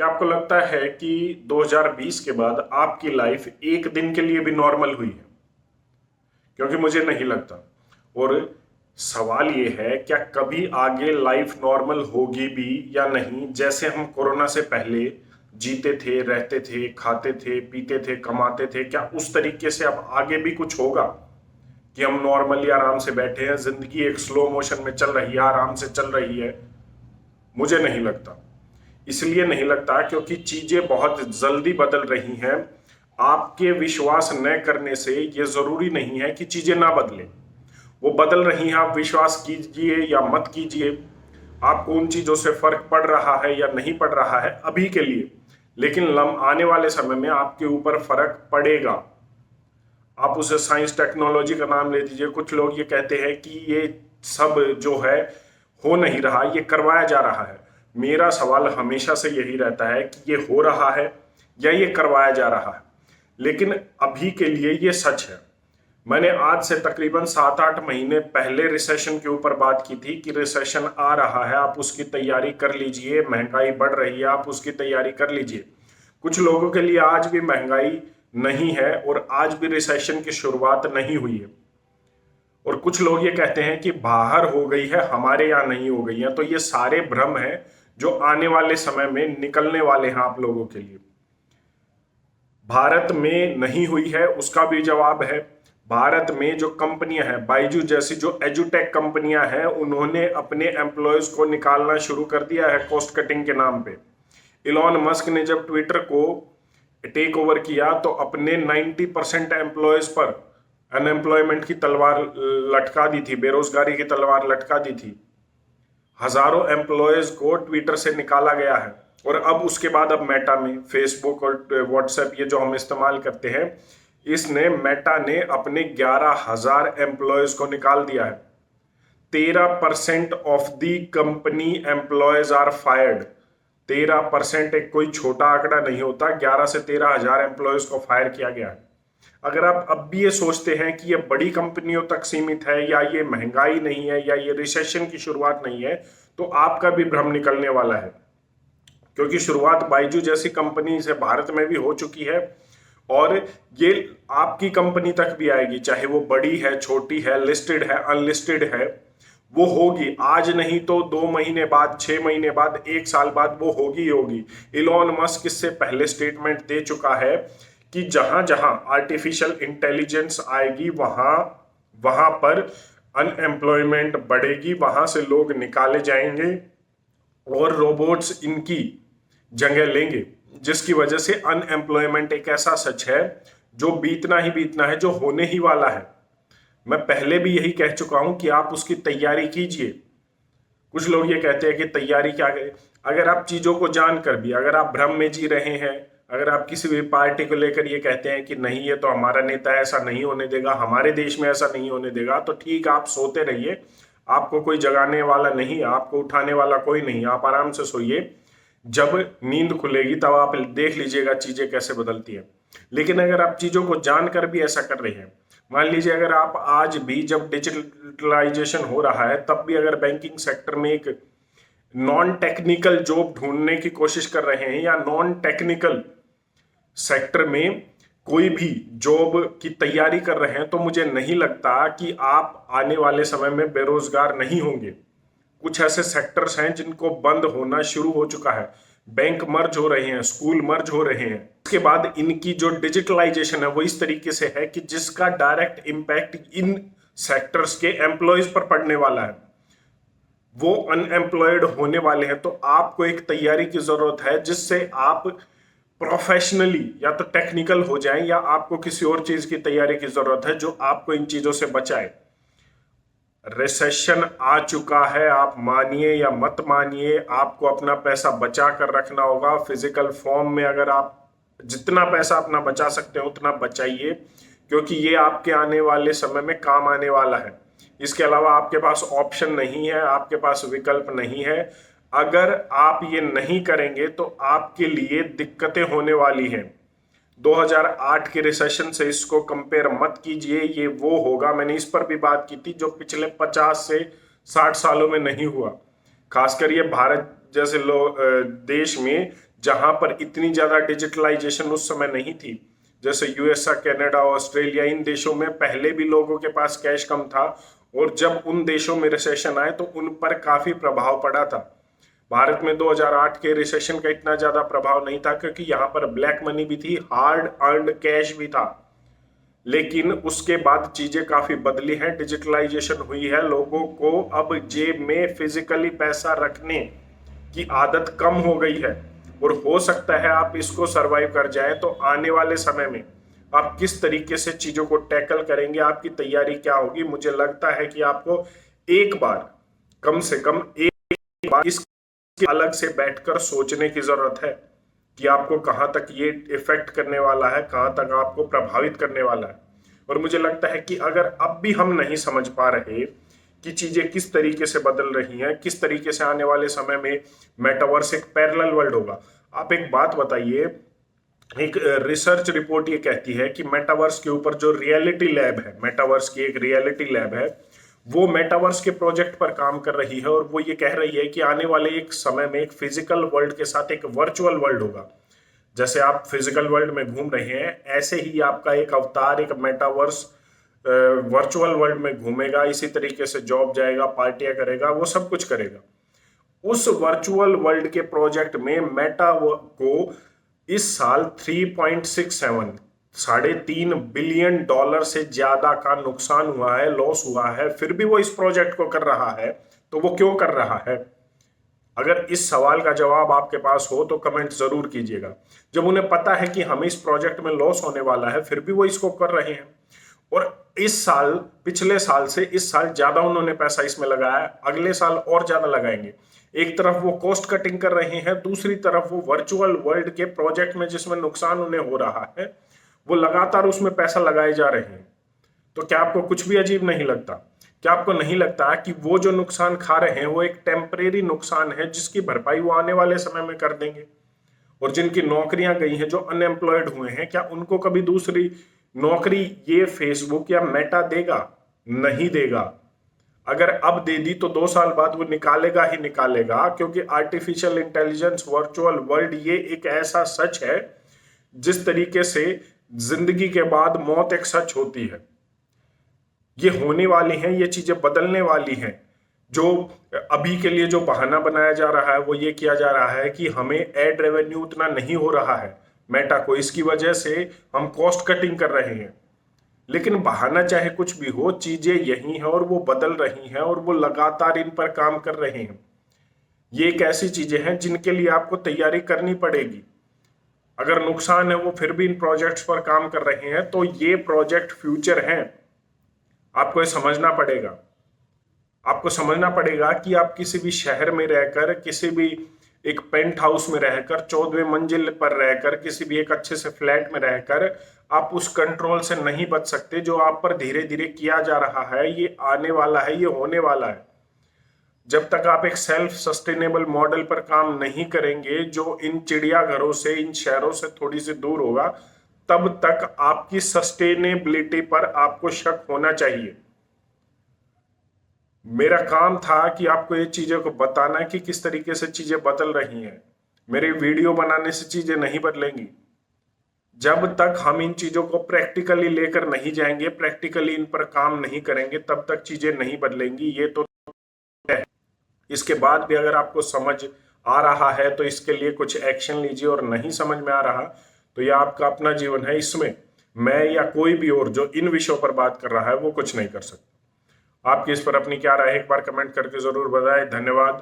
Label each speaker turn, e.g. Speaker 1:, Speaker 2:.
Speaker 1: क्या आपको लगता है कि 2020 के बाद आपकी लाइफ एक दिन के लिए भी नॉर्मल हुई है? क्योंकि मुझे नहीं लगता। और सवाल ये है, क्या कभी आगे लाइफ नॉर्मल होगी भी या नहीं? जैसे हम कोरोना से पहले जीते थे, रहते थे, खाते थे, पीते थे, कमाते थे, क्या उस तरीके से अब आगे भी कुछ होगा कि हम नॉर्मली आराम से बैठे हैं, जिंदगी एक स्लो मोशन में चल रही है, आराम से चल रही है? मुझे नहीं लगता। इसलिए नहीं लगता क्योंकि चीजें बहुत जल्दी बदल रही हैं। आपके विश्वास न करने से यह जरूरी नहीं है कि चीजें ना बदलें। वो बदल रही हैं, आप विश्वास कीजिए या मत कीजिए, आपको उन चीजों से फर्क पड़ रहा है या नहीं पड़ रहा है अभी के लिए, लेकिन आने वाले समय में आपके ऊपर फर्क पड़ेगा। आप उसे साइंस टेक्नोलॉजी का नाम ले दीजिए। कुछ लोग ये कहते हैं कि ये सब जो है हो नहीं रहा, ये करवाया जा रहा है। मेरा सवाल हमेशा से यही रहता है कि ये हो रहा है या ये करवाया जा रहा है, लेकिन अभी के लिए ये सच है। मैंने आज से तकरीबन 7-8 महीने पहले रिसेशन के ऊपर बात की थी कि रिसेशन आ रहा है, आप उसकी तैयारी कर लीजिए, महंगाई बढ़ रही है, आप उसकी तैयारी कर लीजिए। कुछ लोगों के लिए आज भी महंगाई नहीं है और आज भी रिसेशन की शुरुआत नहीं हुई है, और कुछ लोग ये कहते हैं कि बाहर हो गई है, हमारे यहाँ नहीं हो गई है। तो ये सारे भ्रम हैं जो आने वाले समय में निकलने वाले हैं आप लोगों के लिए। भारत में नहीं हुई है उसका भी जवाब है। भारत में जो कंपनियां हैं, बायजू जैसी जो एजुटेक कंपनियां हैं, उन्होंने अपने एम्प्लॉयज को निकालना शुरू कर दिया है कॉस्ट कटिंग के नाम पे। इलॉन मस्क ने जब ट्विटर को टेक ओवर किया तो अपने 90% एम्प्लॉयज पर अनएम्प्लॉयमेंट की तलवार लटका दी थी, बेरोजगारी की तलवार लटका दी थी। हजारों एम्प्लॉयज को ट्विटर से निकाला गया है, और अब उसके बाद अब मेटा में फेसबुक और व्हाट्सएप ये जो हम इस्तेमाल करते हैं, इसने मेटा ने अपने 11,000 एम्प्लॉयज को निकाल दिया है। 13% of the company employees are fired. 13% एक कोई छोटा आंकड़ा नहीं होता। 11 से 13,000 एम्प्लॉयज को फायर किया गया है। अगर आप अब भी ये सोचते हैं कि ये बड़ी कंपनियों तक सीमित है, या ये महंगाई नहीं है, या ये रिसेशन की शुरुआत नहीं है, तो आपका भी भ्रम निकलने वाला है। क्योंकि शुरुआत बायजू जैसी कंपनी से भारत में भी हो चुकी है, और ये आपकी कंपनी तक भी आएगी, चाहे वो बड़ी है, छोटी है, लिस्टेड है, अनलिस्टेड है, वो होगी। आज नहीं तो 2 महीने बाद, 6 महीने बाद, 1 साल बाद वो होगी ही होगी। इलॉन मस्क इससे पहले स्टेटमेंट दे चुका है कि जहां जहां आर्टिफिशियल इंटेलिजेंस आएगी वहां पर अनएम्प्लॉयमेंट बढ़ेगी, वहां से लोग निकाले जाएंगे और रोबोट्स इनकी जगह लेंगे, जिसकी वजह से अनएम्प्लॉयमेंट एक ऐसा सच है जो बीतना ही बीतना है, जो होने ही वाला है। मैं पहले भी यही कह चुका हूं कि आप उसकी तैयारी कीजिए। कुछ लोग ये कहते हैं कि तैयारी क्या करें। अगर आप चीजों को जानकर भी अगर आप भ्रम में जी रहे हैं, अगर आप किसी भी पार्टी को लेकर ये कहते हैं कि नहीं ये तो हमारा नेता ऐसा नहीं होने देगा, हमारे देश में ऐसा नहीं होने देगा, तो ठीक, आप सोते रहिए। आपको कोई जगाने वाला नहीं, आपको उठाने वाला कोई नहीं, आप आराम से सोइए। जब नींद खुलेगी तब आप देख लीजिएगा चीजें कैसे बदलती है। लेकिन अगर आप चीजों को जानकर भी ऐसा कर रहे हैं, मान लीजिए अगर आप आज भी, जब डिजिटलाइजेशन हो रहा है, तब भी अगर बैंकिंग सेक्टर में एक नॉन टेक्निकल जॉब ढूंढने की कोशिश कर रहे हैं, या नॉन टेक्निकल सेक्टर में कोई भी जॉब की तैयारी कर रहे हैं, तो मुझे नहीं लगता कि आप आने वाले समय में बेरोजगार नहीं होंगे। कुछ ऐसे सेक्टर्स हैं जिनको बंद होना शुरू हो चुका है। बैंक मर्ज हो रहे हैं, स्कूल मर्ज हो रहे हैं। उसके बाद इनकी जो डिजिटलाइजेशन है वो इस तरीके से है कि जिसका डायरेक्ट इंपैक्ट इन सेक्टर्स के एम्प्लॉयज पर पड़ने वाला है। वो अनएम्प्लॉयड होने वाले हैं। तो आपको एक तैयारी की जरूरत है जिससे आप प्रोफेशनली या तो टेक्निकल हो जाएं, या आपको किसी और चीज की तैयारी की जरूरत है जो आपको इन चीजों से बचाए। रिसेशन आ चुका है, आप मानिए या मत मानिए, आपको अपना पैसा बचा कर रखना होगा फिजिकल फॉर्म में। अगर आप जितना पैसा अपना बचा सकते हैं उतना बचाइए, क्योंकि ये आपके आने वाले समय में काम आने वाला है। इसके अलावा आपके पास ऑप्शन नहीं है, आपके पास विकल्प नहीं है। अगर आप ये नहीं करेंगे तो आपके लिए दिक्कतें होने वाली हैं। 2008 के रिसेशन से इसको कंपेयर मत कीजिए, ये वो होगा, मैंने इस पर भी बात की थी, जो पिछले 50 से 60 सालों में नहीं हुआ। खासकर ये भारत जैसे देश में जहां पर इतनी ज्यादा डिजिटलाइजेशन उस समय नहीं थी। जैसे यूएसए, कनाडा, ऑस्ट्रेलिया, इन देशों में पहले भी लोगों के पास कैश कम था, और जब उन देशों में रिसेशन आए तो उन पर काफी प्रभाव पड़ा था। भारत में 2008 के रिसेशन का इतना ज्यादा प्रभाव नहीं था, क्योंकि यहाँ पर ब्लैक मनी भी थी, हार्ड अर्न्ड कैश भी था। लेकिन उसके बाद चीजें काफी बदली हैं, डिजिटलाइजेशन हुई है, लोगों को अब जेब में फिजिकली पैसा रखने की आदत कम हो गई है। और हो सकता है आप इसको सरवाइव कर जाए, तो आने वाले समय में आप किस तरीके से चीजों को टैकल करेंगे, आपकी तैयारी क्या होगी। मुझे लगता है कि आपको एक बार, कम से कम एक बार इसके अलग से बैठकर सोचने की जरूरत है कि आपको कहां तक ये इफेक्ट करने वाला है, कहां तक आपको प्रभावित करने वाला है। और मुझे लगता है कि अगर अब भी हम नहीं समझ पा रहे कि चीजें किस तरीके से बदल रही हैं, किस तरीके से आने वाले समय में मेटावर्स एक पैरेलल वर्ल्ड होगा। आप एक बात बताइए, एक रिसर्च रिपोर्ट ये कहती है कि मेटावर्स के ऊपर जो रियलिटी लैब है, मेटावर्स की एक रियलिटी लैब है, वो मेटावर्स के प्रोजेक्ट पर काम कर रही है, और वो ये कह रही है कि आने वाले एक समय में एक फिजिकल वर्ल्ड के साथ एक वर्चुअल वर्ल्ड होगा। जैसे आप फिजिकल वर्ल्ड में घूम रहे हैं, ऐसे ही आपका एक अवतार एक मेटावर्स वर्चुअल वर्ल्ड में घूमेगा। इसी तरीके से जॉब जाएगा, पार्टियां करेगा, वो सब कुछ करेगा। उस वर्चुअल वर्ल्ड के प्रोजेक्ट में मेटा को इस साल 3.67 $3.5 बिलियन से ज्यादा का नुकसान हुआ है, लॉस हुआ है। फिर भी वो इस प्रोजेक्ट को कर रहा है, तो वो क्यों कर रहा है? अगर इस सवाल का जवाब आपके पास हो तो कमेंट जरूर कीजिएगा। जब उन्हें पता है कि हमें इस प्रोजेक्ट में लॉस होने वाला है, फिर भी वो इसको कर रहे हैं। और इस साल, पिछले साल से इस साल ज्यादा उन्होंने पैसा इसमें लगाया, अगले साल और ज्यादा लगाएंगे। एक तरफ वो कॉस्ट कटिंग कर रहे हैं, दूसरी तरफ वो वर्चुअल वर्ल्ड के प्रोजेक्ट में जिसमें नुकसान उन्हें हो रहा है, वो लगातार उसमें पैसा लगाए जा रहे हैं। तो क्या आपको कुछ भी अजीब नहीं लगता? क्या आपको नहीं लगता कि वो जो नुकसान खा रहे हैं वो एक टेम्परेरी नुकसान है, जिसकी भरपाई वो आने वाले समय में कर देंगे? और जिनकी नौकरियां गई हैं, जो अनएम्प्लॉयड हुए हैं, क्या उनको कभी दूसरी नौकरी ये फेसबुक या मेटा देगा? नहीं देगा। अगर अब दे दी तो 2 साल बाद वो निकालेगा ही निकालेगा, क्योंकि आर्टिफिशियल इंटेलिजेंस, वर्चुअल वर्ल्ड, ये एक ऐसा सच है जिस तरीके से जिंदगी के बाद मौत एक सच होती है। ये होने वाली हैं, ये चीजें बदलने वाली हैं। जो अभी के लिए जो बहाना बनाया जा रहा है वो ये किया जा रहा है कि हमें एड रेवेन्यू उतना नहीं हो रहा है मेटा को, इसकी वजह से हम कॉस्ट कटिंग कर रहे हैं। लेकिन बहाना चाहे कुछ भी हो, चीजें यही हैं और वो बदल रही हैं, और वो लगातार इन पर काम कर रहे हैं। ये एक ऐसी चीजें हैं जिनके लिए आपको तैयारी करनी पड़ेगी। अगर नुकसान है वो फिर भी इन प्रोजेक्ट्स पर काम कर रहे हैं, तो ये प्रोजेक्ट फ्यूचर हैं। आपको ये समझना पड़ेगा। आपको समझना पड़ेगा कि आप किसी भी शहर में रहकर, किसी भी एक पेंट हाउस में रहकर, 14वें मंजिल पर रहकर, किसी भी एक अच्छे से फ्लैट में रहकर आप उस कंट्रोल से नहीं बच सकते जो आप पर धीरे धीरे किया जा रहा है। ये आने वाला है, ये होने वाला है। जब तक आप एक सेल्फ सस्टेनेबल मॉडल पर काम नहीं करेंगे, जो इन चिड़ियाघरों से, इन शहरों से थोड़ी सी दूर होगा, तब तक आपकी सस्टेनेबिलिटी पर आपको शक होना चाहिए। मेरा काम था कि आपको ये चीजों को बताना कि किस तरीके से चीजें बदल रही हैं। मेरे वीडियो बनाने से चीजें नहीं बदलेंगी। जब तक हम इन चीजों को प्रैक्टिकली लेकर नहीं जाएंगे, प्रैक्टिकली इन पर काम नहीं करेंगे, तब तक चीजें नहीं बदलेंगी। ये तो है। इसके बाद भी अगर आपको समझ आ रहा है तो इसके लिए कुछ एक्शन लीजिए, और नहीं समझ में आ रहा तो यह आपका अपना जीवन है। इसमें मैं या कोई भी और जो इन विषयों पर बात कर रहा है वो कुछ नहीं कर सकता। आपकी इस पर अपनी क्या राय है, एक बार कमेंट करके जरूर बताएं। धन्यवाद।